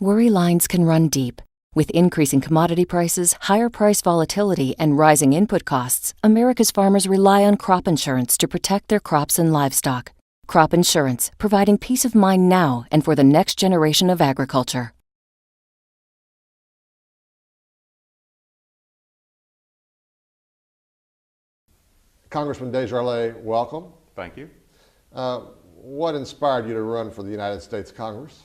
Worry lines can run deep. With increasing commodity prices, higher price volatility, and rising input costs, America's farmers rely on crop insurance to protect their crops and livestock. Crop insurance, providing peace of mind now and for the next generation of agriculture. Congressman Desjarlais, welcome. Thank you. What inspired you to run for the United States Congress?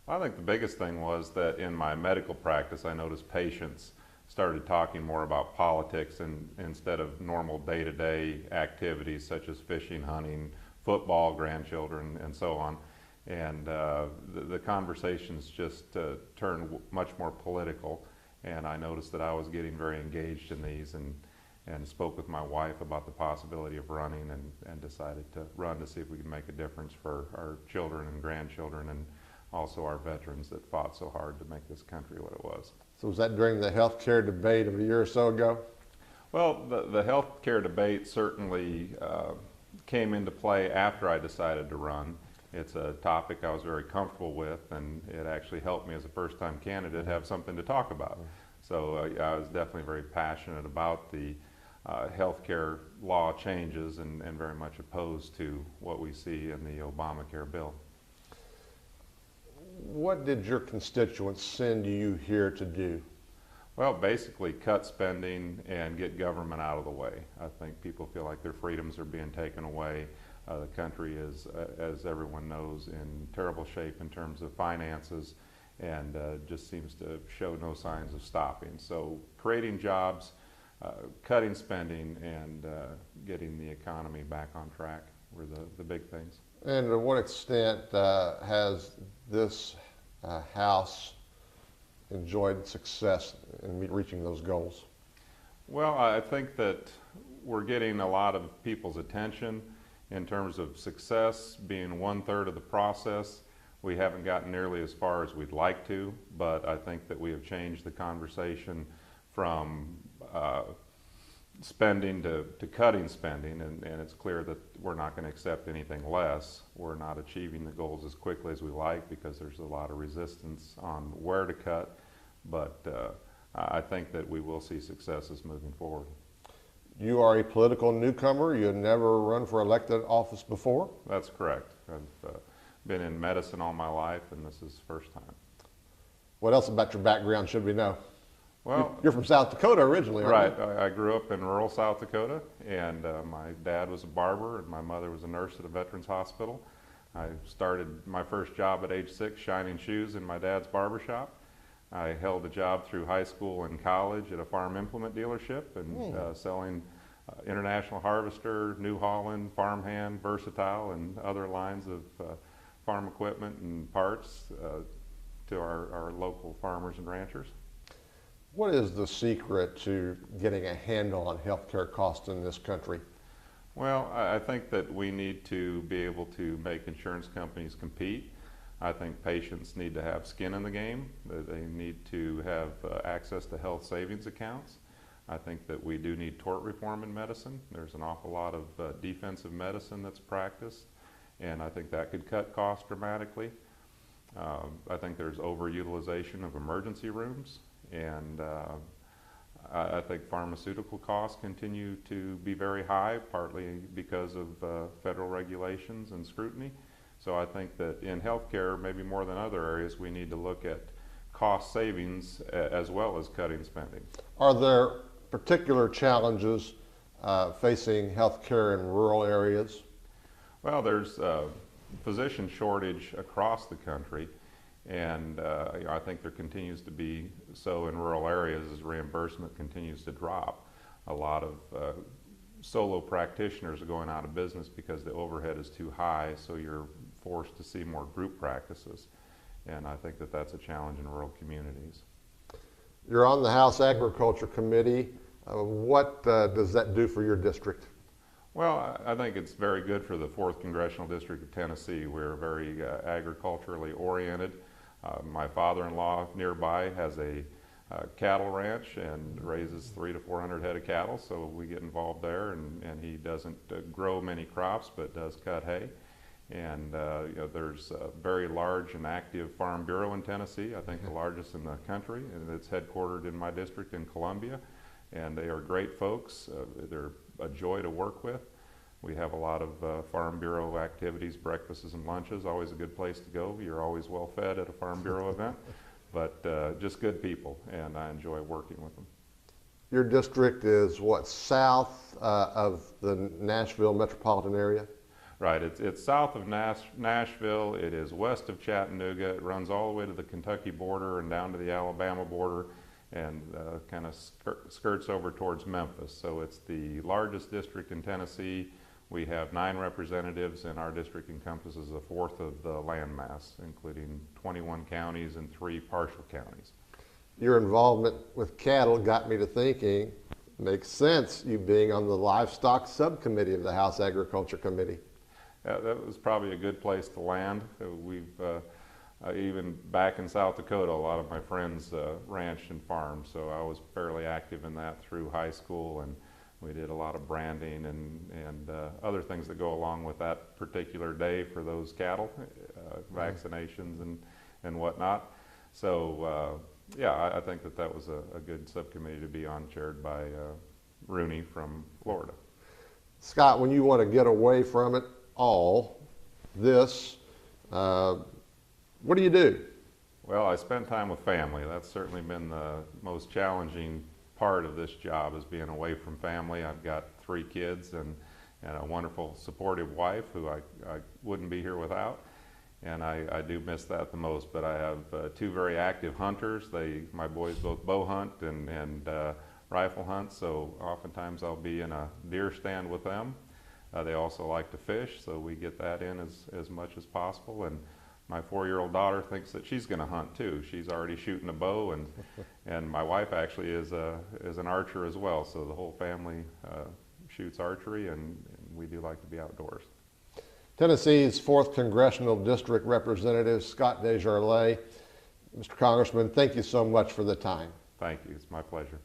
I think the biggest thing was that in my medical practice, I noticed patients started talking more about politics instead of normal day-to-day activities such as fishing, hunting, football, grandchildren, and so on. And the conversations just turned much more political, and I noticed that I was getting very engaged in these and spoke with my wife about the possibility of running and decided to run to see if we could make a difference for our children and grandchildren and also our veterans that fought so hard to make this country what it was. So was that during the health care debate of a year or so ago? Well, the health care debate certainly came into play after I decided to run. It's a topic I was very comfortable with, and it actually helped me as a first-time candidate have something to talk about. So I was definitely very passionate about the healthcare law changes and very much opposed to what we see in the Obamacare bill. What did your constituents send you here to do? Well, basically cut spending and get government out of the way. I think people feel like their freedoms are being taken away. The country is, as everyone knows, in terrible shape in terms of finances and just seems to show no signs of stopping. So creating jobs, cutting spending, and getting the economy back on track were the big things. And to what extent has this House enjoyed success in reaching those goals? Well, I think that we're getting a lot of people's attention in terms of success being 1/3 of the process. We haven't gotten nearly as far as we'd like to, but I think that we have changed the conversation from spending to cutting spending, and it's clear that we're not going to accept anything less. We're not achieving the goals as quickly as we like because there's a lot of resistance on where to cut, but I think that we will see successes moving forward. You are a political newcomer. You had never run for elected office before? That's correct. I've been in medicine all my life, and this is the first time. What else about your background should we know? Well, you're from South Dakota originally, aren't right. I grew up in rural South Dakota, and my dad was a barber, and my mother was a nurse at a veterans hospital. I started my first job at age 6 shining shoes in my dad's barber shop. I held a job through high school and college at a farm implement dealership and selling International Harvester, New Holland, Farmhand, Versatile, and other lines of farm equipment and parts to our local farmers and ranchers. What is the secret to getting a handle on healthcare costs in this country? Well, I think that we need to be able to make insurance companies compete. I think patients need to have skin in the game. They need to have access to health savings accounts. I think that we do need tort reform in medicine. There's an awful lot of defensive medicine that's practiced, and I think that could cut costs dramatically. I think there's overutilization of emergency rooms, and I think pharmaceutical costs continue to be very high, partly because of federal regulations and scrutiny. So I think that in healthcare, maybe more than other areas, we need to look at cost savings as well as cutting spending. Are there particular challenges facing healthcare in rural areas? Well, there's a physician shortage across the country, and I think there continues to be so in rural areas as reimbursement continues to drop. A lot of solo practitioners are going out of business because the overhead is too high, so you're forced to see more group practices, and I think that that's a challenge in rural communities. You're on the House Agriculture Committee. What does that do for your district? Well, I think it's very good for the 4th Congressional District of Tennessee. We're very agriculturally oriented. My father-in-law nearby has a cattle ranch and raises 300 to 400 head of cattle, so we get involved there, and he doesn't grow many crops but does cut hay. And there's a very large and active Farm Bureau in Tennessee, I think the largest in the country, and it's headquartered in my district in Columbia. And they are great folks. They're a joy to work with. We have a lot of Farm Bureau activities, breakfasts and lunches, always a good place to go. You're always well fed at a Farm Bureau event, but just good people, and I enjoy working with them. Your district is what, south of the Nashville metropolitan area? Right, it's south of Nashville, it is west of Chattanooga, it runs all the way to the Kentucky border and down to the Alabama border, and kind of skirts over towards Memphis. So it's the largest district in Tennessee. We have 9 representatives, and our district encompasses a fourth of the landmass, including 21 counties and 3 partial counties. Your involvement with cattle got me to thinking, makes sense, you being on the livestock subcommittee of the House Agriculture Committee. That was probably a good place to land. We've even back in South Dakota, a lot of my friends ranched and farmed, so I was fairly active in that through high school, and we did a lot of branding and other things that go along with that particular day for those cattle, vaccinations and whatnot. So yeah, I think that was a good subcommittee to be on, chaired by Rooney from Florida. Scott, when you want to get away from it all, what do you do? Well, I spend time with family. That's certainly been the most challenging part of this job, is being away from family. I've got 3 kids and a wonderful supportive wife who I wouldn't be here without, and I do miss that the most. But I have 2 very active hunters. My boys both bow hunt and rifle hunt, so oftentimes I'll be in a deer stand with them. They also like to fish, so we get that in as much as possible. And my 4-year-old daughter thinks that she's going to hunt too. She's already shooting a bow, and my wife actually is an archer as well. So the whole family shoots archery, and we do like to be outdoors. Tennessee's 4th Congressional District Representative Scott Desjarlais. Mr. Congressman, thank you so much for the time. Thank you. It's my pleasure.